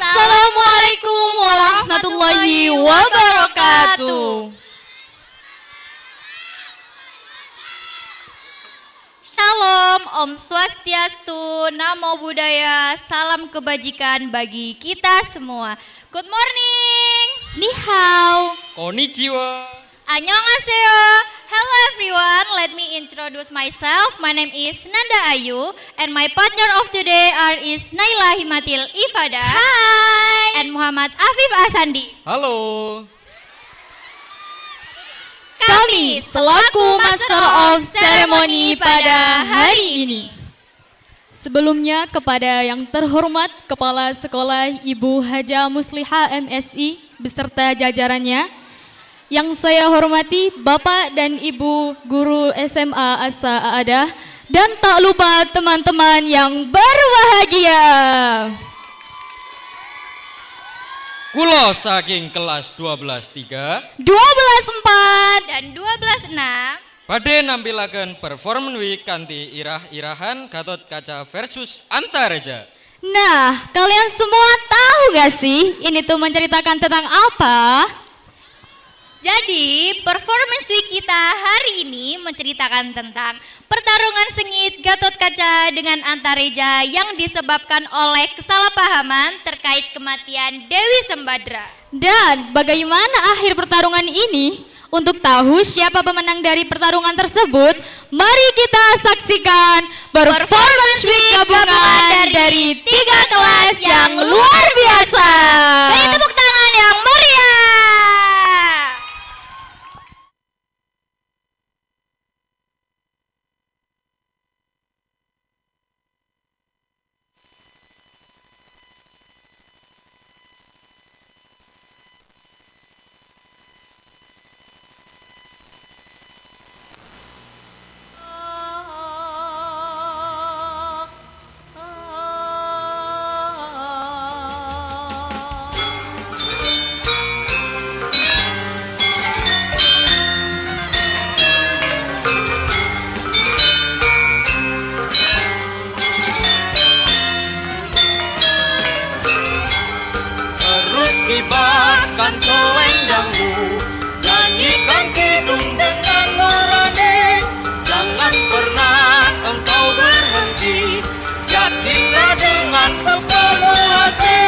Assalamualaikum warahmatullahi wabarakatuh. Shalom, Om Swastiastu, Namo Buddhaya, salam kebajikan bagi kita semua. Good morning. Ni hao. Konnichiwa. Annyeonghaseyo. Hello everyone, let me introduce myself. My name is Nanda Ayu and my partner of today is Naila Himatil Ifada. Hai. And Muhammad Afif Asandi. Halo. Kami selaku Master of Ceremony pada hari ini. Sebelumnya kepada yang terhormat Kepala Sekolah Ibu Haja Musliha MSI beserta jajarannya, yang saya hormati Bapak dan Ibu Guru SMA Asa Aadah, dan tak lupa teman-teman yang berbahagia. Kulo saking kelas 12-3 12-4 Dan 12-6 badhe nampilaken performance week kanthi irah-irahan Gatot Kaca versus Antareja. Nah, kalian semua tahu gak sih ini tuh menceritakan tentang apa? Jadi, performance week kita hari ini menceritakan tentang pertarungan sengit Gatot Kaca dengan Antareja yang disebabkan oleh kesalahpahaman terkait kematian Dewi Sembadra. Dan bagaimana akhir pertarungan ini? Untuk tahu siapa pemenang dari pertarungan tersebut, mari kita saksikan performance week gabungan dari 3 kelas yang luar biasa. Beri tepuk tangan yang meriah. Kibaskan selendangmu, nyanyikan kidung dengan nurani. Jangan pernah engkau berhenti, yakinlah dengan sepenuh hati.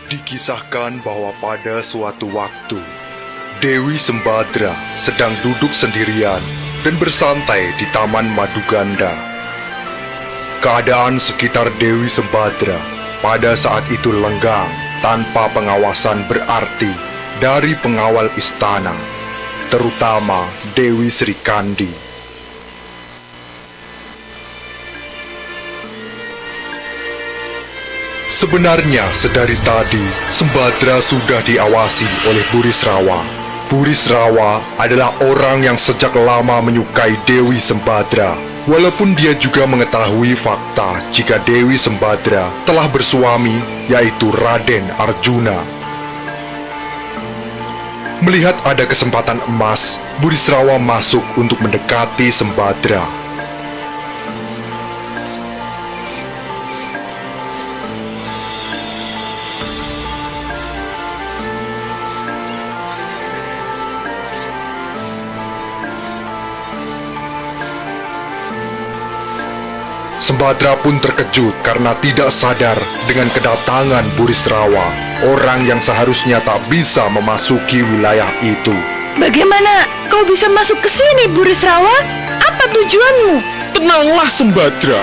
Dikisahkan bahwa pada suatu waktu, Dewi Sembadra sedang duduk sendirian dan bersantai di Taman Maduganda. Keadaan sekitar Dewi Sembadra pada saat itu lenggang tanpa pengawasan berarti dari pengawal istana, terutama Dewi Srikandi. Sebenarnya sedari tadi, Sembadra sudah diawasi oleh Burisrawa. Burisrawa adalah orang yang sejak lama menyukai Dewi Sembadra. Walaupun dia juga mengetahui fakta jika Dewi Sembadra telah bersuami, yaitu Raden Arjuna. Melihat ada kesempatan emas, Burisrawa masuk untuk mendekati Sembadra. Sembadra pun terkejut karena tidak sadar dengan kedatangan Burisrawa, orang yang seharusnya tak bisa memasuki wilayah itu. Bagaimana kau bisa masuk ke sini, Burisrawa? Apa tujuanmu? Tenanglah Sembadra,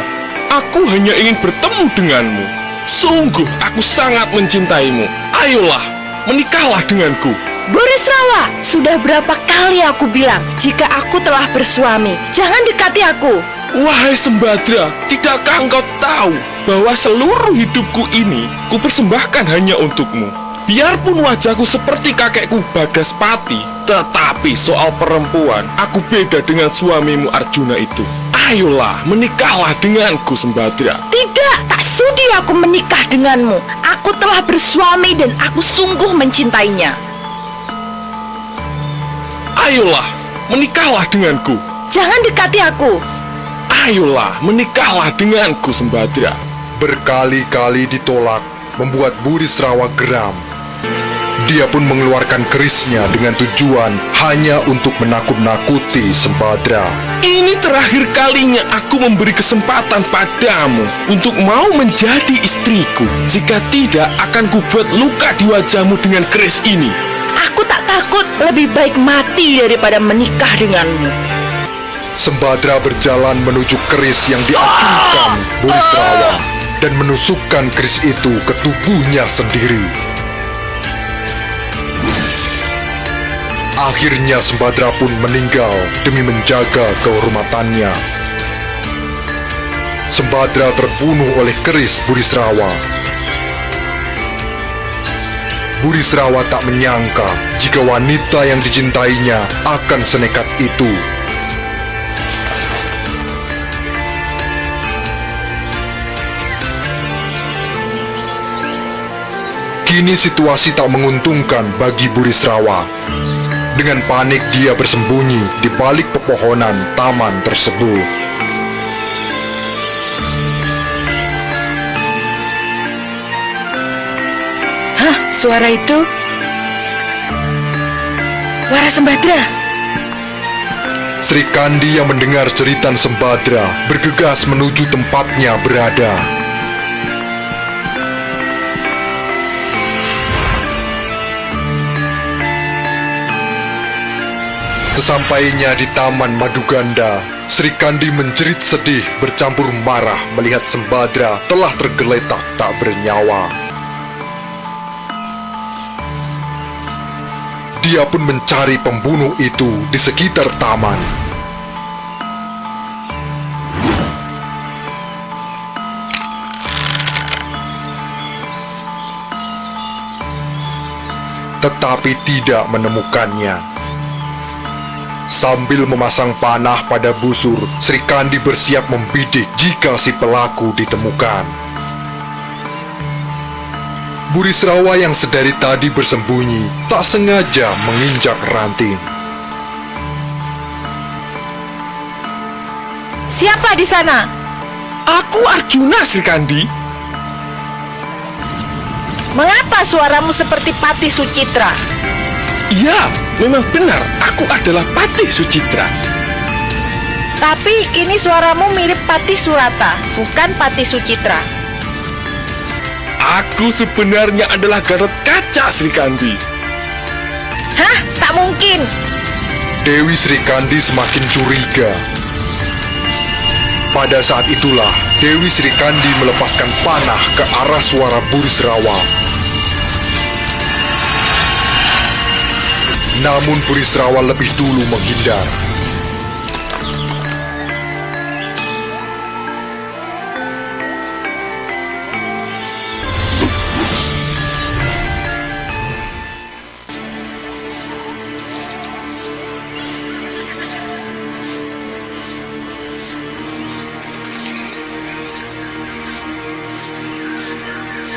aku hanya ingin bertemu denganmu. Sungguh aku sangat mencintaimu. Ayolah, menikahlah denganku. Burisrawa, sudah berapa kali aku bilang jika aku telah bersuami, jangan dekati aku. Wahai Sembadra, tidakkah engkau tahu bahwa seluruh hidupku ini kupersembahkan hanya untukmu? Biarpun wajahku seperti kakekku Bagaspati, tetapi soal perempuan, aku beda dengan suamimu Arjuna itu. Ayolah, menikahlah denganku Sembadra. Tidak, tak sudi aku menikah denganmu. Aku telah bersuami dan aku sungguh mencintainya. Ayolah, menikahlah denganku. Jangan dekati aku. Ayolah, menikahlah denganku Sembadra. Berkali-kali ditolak, membuat Burisrawa geram. Dia pun mengeluarkan kerisnya dengan tujuan hanya untuk menakut-nakuti Sembadra. Ini terakhir kalinya aku memberi kesempatan padamu untuk mau menjadi istriku. Jika tidak, akan kubuat luka di wajahmu dengan keris ini. Aku tak takut, lebih baik mati daripada menikah denganmu. Sembadra berjalan menuju keris yang diacungkan Burisrawa dan menusukkan keris itu ke tubuhnya sendiri. Akhirnya Sembadra pun meninggal demi menjaga kehormatannya. Sembadra terbunuh oleh keris Burisrawa. Burisrawa tak menyangka jika wanita yang dicintainya akan senekat itu. Kini situasi tak menguntungkan bagi Burisrawa. Dengan panik dia bersembunyi di balik pepohonan taman tersebut. Hah, suara itu? Wara Sembadra. Srikandi yang mendengar jeritan Sembadra bergegas menuju tempatnya berada. Sesampainya di Taman Maduganda, Srikandi menjerit sedih bercampur marah melihat Sembadra telah tergeletak tak bernyawa. Dia pun mencari pembunuh itu di sekitar taman. Tetapi tidak menemukannya. Sambil memasang panah pada busur, Srikandi bersiap membidik jika si pelaku ditemukan. Burisrawa yang sedari tadi bersembunyi tak sengaja menginjak ranting. Siapa di sana? Aku Arjuna, Srikandi. Mengapa suaramu seperti Patih Sucitra? Iya, memang benar, aku adalah Patih Sucitra. Tapi kini suaramu mirip Patih Surata, bukan Patih Sucitra. Aku sebenarnya adalah Gatot Kaca, Sri Kandi. Hah? Tak mungkin. Dewi Sri Kandi semakin curiga. Pada saat itulah Dewi Sri Kandi melepaskan panah ke arah suara Burisrawa. Namun Burisrawa lebih dulu menghindar.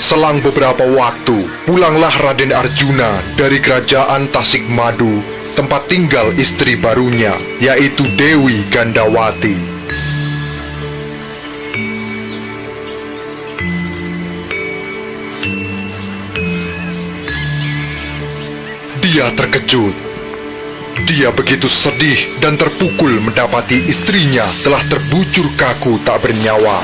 Selang beberapa waktu, pulanglah Raden Arjuna dari kerajaan Tasikmadu, tempat tinggal istri barunya, yaitu Dewi Gandawati. Dia terkejut. Dia begitu sedih dan terpukul mendapati istrinya telah terbujur kaku tak bernyawa.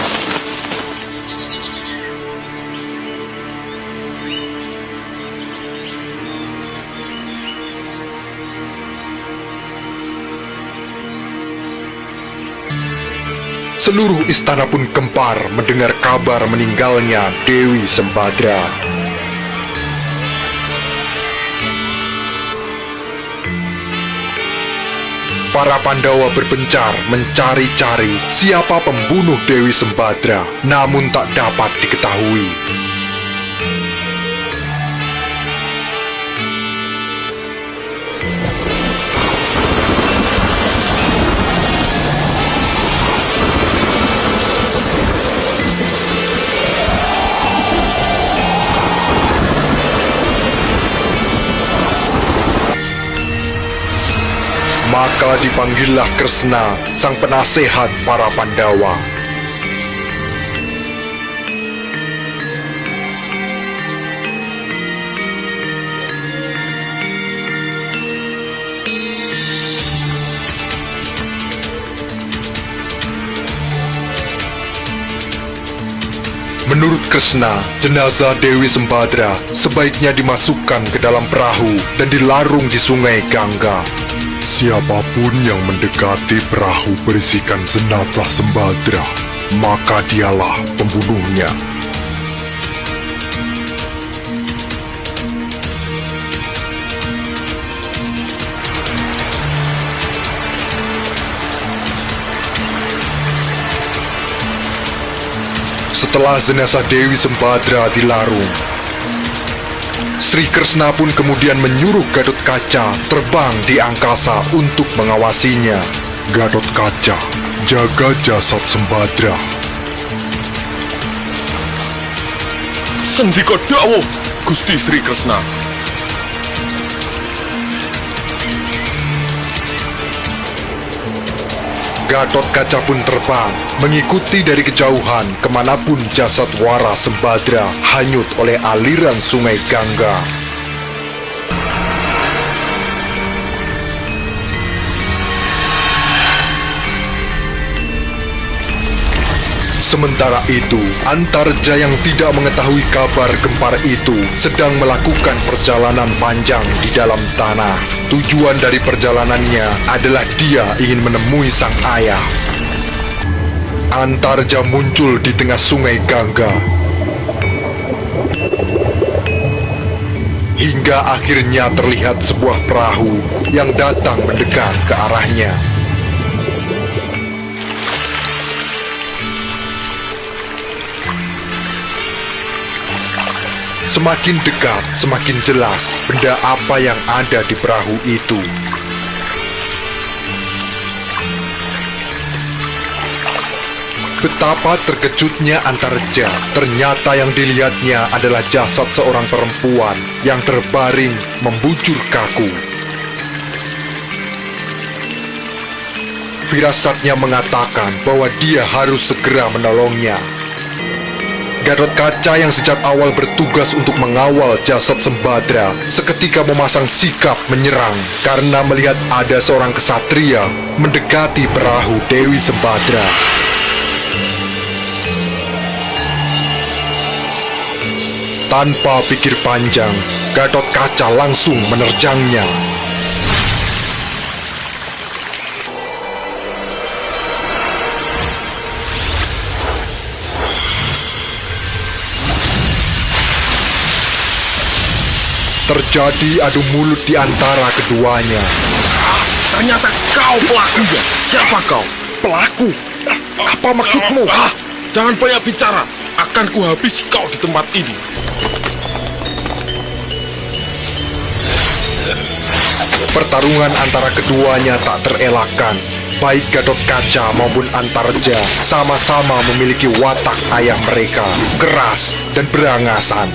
Seluruh istana pun gempar mendengar kabar meninggalnya Dewi Sembadra. Para Pandawa berpencar mencari-cari siapa pembunuh Dewi Sembadra, namun tak dapat diketahui. Maka dipanggillah Kresna, sang penasehat para Pandawa. Menurut Kresna, jenazah Dewi Sembadra sebaiknya dimasukkan ke dalam perahu dan dilarung di sungai Gangga. Siapapun yang mendekati perahu berisikan jenazah Sembadra, maka dialah pembunuhnya. Setelah jenazah Dewi Sembadra dilarung, Sri Kresna pun kemudian menyuruh Gatot Kaca terbang di angkasa untuk mengawasinya. Gatot Kaca, jaga jasad Sembadra. Sendika dawuh, Gusti Sri Kresna. Gatot Kaca pun terbang, mengikuti dari kejauhan kemanapun jasad Wara Sembadra hanyut oleh aliran sungai Gangga. Sementara itu, Antarja yang tidak mengetahui kabar gempar itu sedang melakukan perjalanan panjang di dalam tanah. Tujuan dari perjalanannya adalah dia ingin menemui sang ayah. Antarja muncul di tengah sungai Gangga. Hingga akhirnya terlihat sebuah perahu yang datang mendekat ke arahnya. Semakin dekat, semakin jelas benda apa yang ada di perahu itu. Betapa terkejutnya Antarja. Ternyata yang dilihatnya adalah jasad seorang perempuan yang terbaring membujur kaku. Firasatnya mengatakan bahwa dia harus segera menolongnya. Gatot Kaca yang sejak awal bertugas untuk mengawal jasad Sembadra seketika memasang sikap menyerang karena melihat ada seorang kesatria mendekati perahu Dewi Sembadra. Tanpa pikir panjang, Gatot Kaca langsung menerjangnya. Terjadi adu mulut di antara keduanya. Ternyata kau pelakunya. Siapa kau? Pelaku? Apa maksudmu? Jangan banyak bicara. Akan kuhabisi kau di tempat ini. Pertarungan antara keduanya tak terelakkan. Baik Gatot Kaca maupun Antareja sama-sama memiliki watak ayah mereka, keras dan berangasan.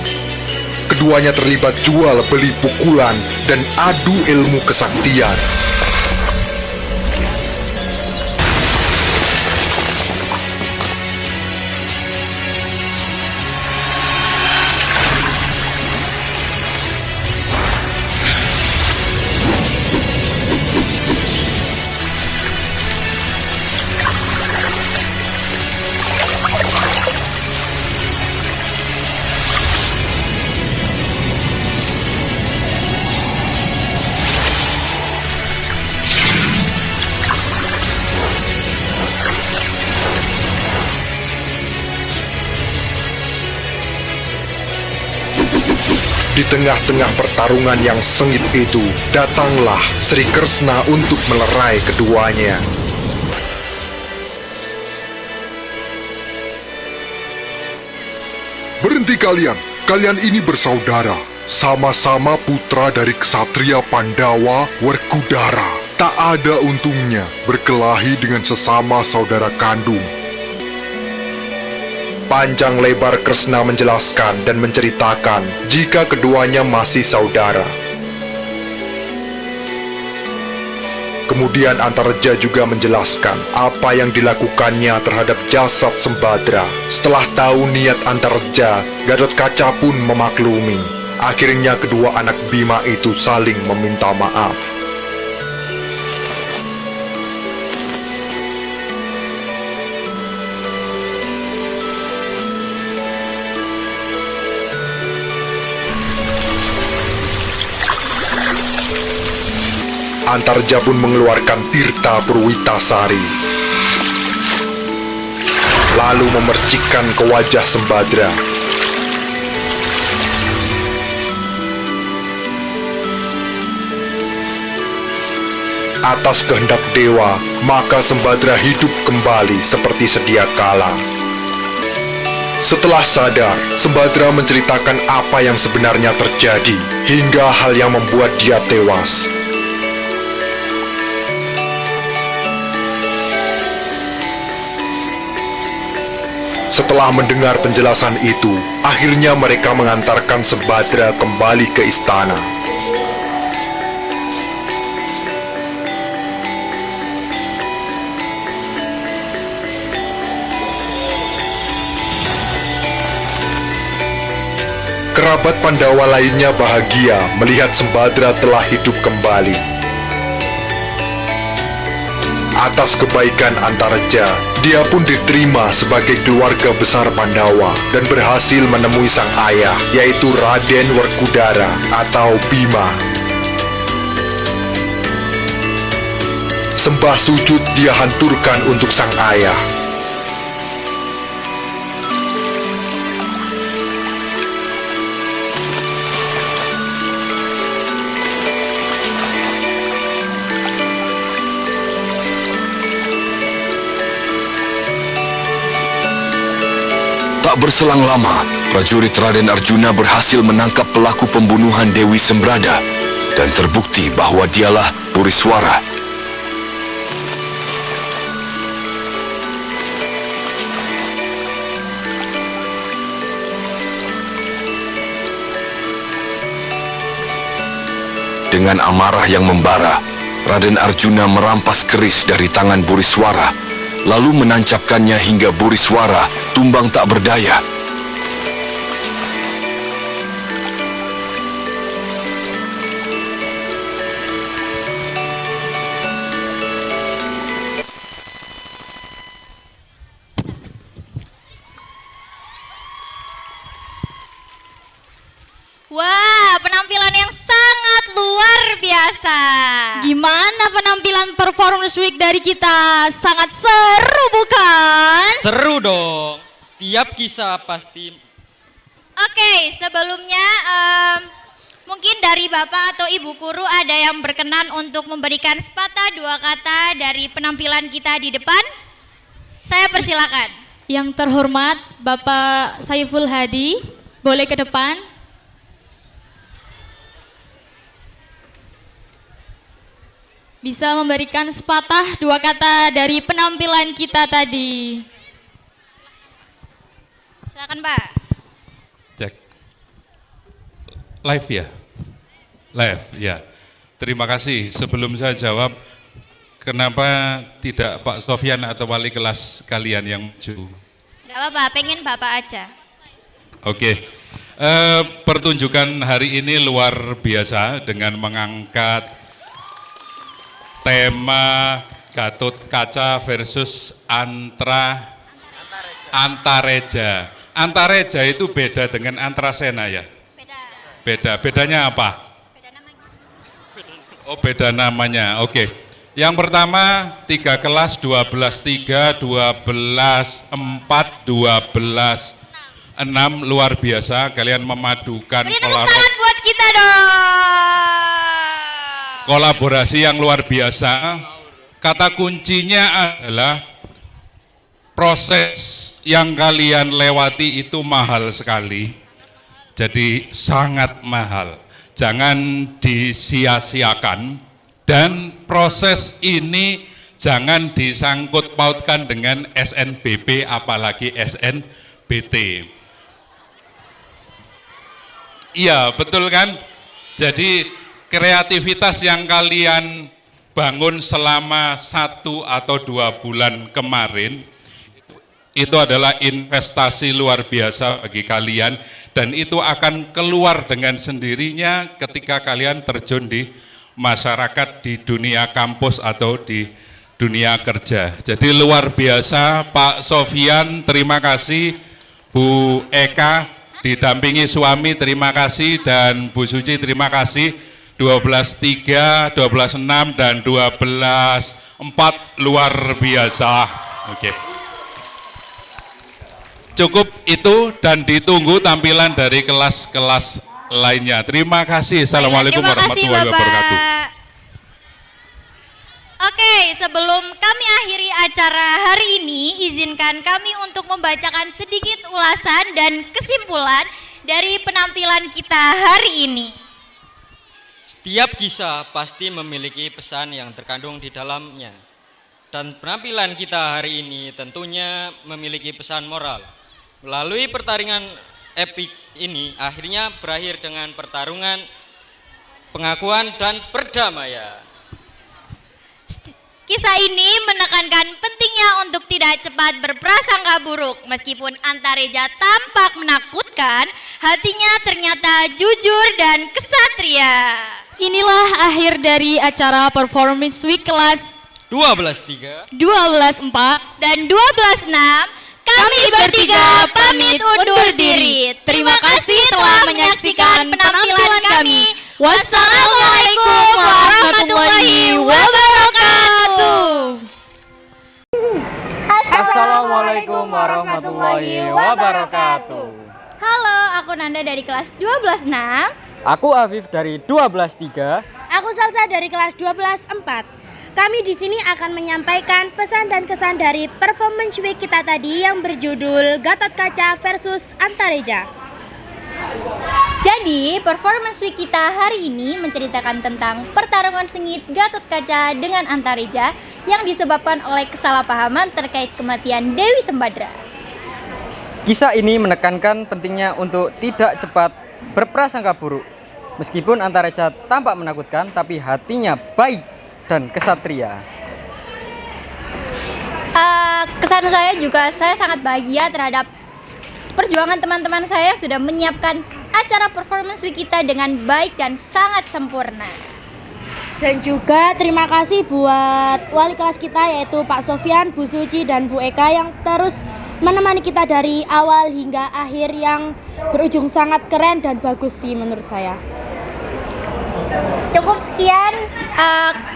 Keduanya terlibat jual beli pukulan dan adu ilmu kesaktian. Di tengah-tengah pertarungan yang sengit itu, datanglah Sri Kresna untuk melerai keduanya. Berhenti kalian, kalian ini bersaudara. Sama-sama putra dari kesatria Pandawa Werkudara. Tak ada untungnya berkelahi dengan sesama saudara kandung. Panjang lebar Kresna menjelaskan dan menceritakan jika keduanya masih saudara. Kemudian Antareja juga menjelaskan apa yang dilakukannya terhadap jasad Sembadra. Setelah tahu niat Antareja, Gatot Kaca pun memaklumi. Akhirnya kedua anak Bima itu saling meminta maaf. Antareja pun mengeluarkan Tirta Purwitasari, lalu memercikkan ke wajah Sembadra. Atas kehendak dewa, maka Sembadra hidup kembali seperti sedia kala. Setelah sadar, Sembadra menceritakan apa yang sebenarnya terjadi, hingga hal yang membuat dia tewas. Setelah mendengar penjelasan itu, akhirnya mereka mengantarkan Sembadra kembali ke istana. Kerabat Pandawa lainnya bahagia melihat Sembadra telah hidup kembali. Atas kebaikan Antareja, dia pun diterima sebagai keluarga besar Pandawa dan berhasil menemui sang ayah, yaitu Raden Werkudara atau Bima. Sembah sujud dia hanturkan untuk sang ayah. Tak berselang lama, prajurit Raden Arjuna berhasil menangkap pelaku pembunuhan Dewi Sembrada dan terbukti bahwa dialah Buriswara. Dengan amarah yang membara, Raden Arjuna merampas keris dari tangan Buriswara, lalu menancapkannya hingga Buriswara tumbang tak berdaya. biasa. Gimana penampilan performance week dari kita? Sangat seru bukan? Seru dong. Setiap kisah pasti. Oke, sebelumnya mungkin dari Bapak atau Ibu Guru ada yang berkenan untuk memberikan sepatah dua kata dari penampilan kita di depan? Saya persilakan. Yang terhormat Bapak Saiful Hadi, boleh ke depan. Bisa memberikan sepatah dua kata dari penampilan kita tadi. Silakan Pak. Cek. Live ya? Live, ya. Terima kasih. Sebelum saya jawab, kenapa tidak Pak Sofyan atau wali kelas kalian yang maju? Gak apa-apa, pengen Bapak aja. Oke. Pertunjukan hari ini luar biasa dengan mengangkat tema Gatot Kaca versus Antareja. Antareja itu beda dengan Antrasena ya? Beda. Bedanya apa? Beda namanya. Oh, beda namanya. Oke. Yang pertama 3 kelas 12-3, 12-4, 12-6 luar biasa. Kalian memadukan Beri tepuk tangan buat kita dong. kolaborasi yang luar biasa. Kata kuncinya adalah proses yang kalian lewati itu mahal sekali. Jadi sangat mahal. Jangan disia-siakan dan proses ini jangan disangkut pautkan dengan SNBP apalagi SNBT. Iya, betul kan? Jadi kreativitas yang kalian bangun selama 1 atau 2 bulan kemarin itu adalah investasi luar biasa bagi kalian dan itu akan keluar dengan sendirinya ketika kalian terjun di masyarakat, di dunia kampus atau di dunia kerja. Jadi luar biasa Pak Sofyan, terima kasih. Bu Eka didampingi suami, terima kasih. Dan Bu Suci, terima kasih. 12-3, 12-6, dan 12-4 luar biasa. Oke. Cukup itu dan ditunggu tampilan dari kelas-kelas lainnya. Terima kasih. Assalamualaikum warahmatullahi wabarakatuh. Oke, sebelum kami akhiri acara hari ini, izinkan kami untuk membacakan sedikit ulasan dan kesimpulan dari penampilan kita hari ini. Setiap kisah pasti memiliki pesan yang terkandung di dalamnya. Dan penampilan kita hari ini tentunya memiliki pesan moral. Melalui pertarungan epik ini akhirnya berakhir dengan pertarungan pengakuan dan perdamaian. Kisah ini menekankan pentingnya untuk tidak cepat berprasangka buruk. Meskipun Antareja tampak menakutkan, hatinya ternyata jujur dan kesatria. Inilah akhir dari acara Performance Week kelas 12-3, 12-4 dan 12-6. Kami bertiga pamit undur diri. Terima kasih telah menyaksikan penampilan kami. Wassalamualaikum warahmatullahi wabarakatuh. Assalamualaikum warahmatullahi wabarakatuh. Halo, aku Nanda dari kelas 12-6. Aku Afif dari 12-3. Aku Salsa dari kelas 12-4. Kami di sini akan menyampaikan pesan dan kesan dari Performance Week kita tadi yang berjudul Gatot Kaca versus Antareja. Jadi, Performance Week kita hari ini menceritakan tentang pertarungan sengit Gatot Kaca dengan Antareja yang disebabkan oleh kesalahpahaman terkait kematian Dewi Sembadra. Kisah ini menekankan pentingnya untuk tidak cepat berprasangka buruk. Meskipun Antareja tampak menakutkan, tapi hatinya baik dan kesatria. Kesan saya juga, saya sangat bahagia terhadap perjuangan teman-teman saya yang sudah menyiapkan acara Performance Week kita dengan baik dan sangat sempurna. Dan juga terima kasih buat wali kelas kita yaitu Pak Sofyan, Bu Suci, dan Bu Eka yang terus menemani kita dari awal hingga akhir yang berujung sangat keren dan bagus sih menurut saya. Cukup sekian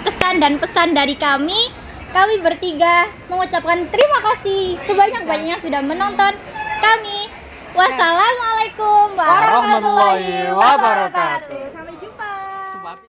kesan dan pesan dari kami. Kami bertiga mengucapkan terima kasih sebanyak-banyaknya sudah menonton kami. Wassalamualaikum warahmatullahi wabarakatuh.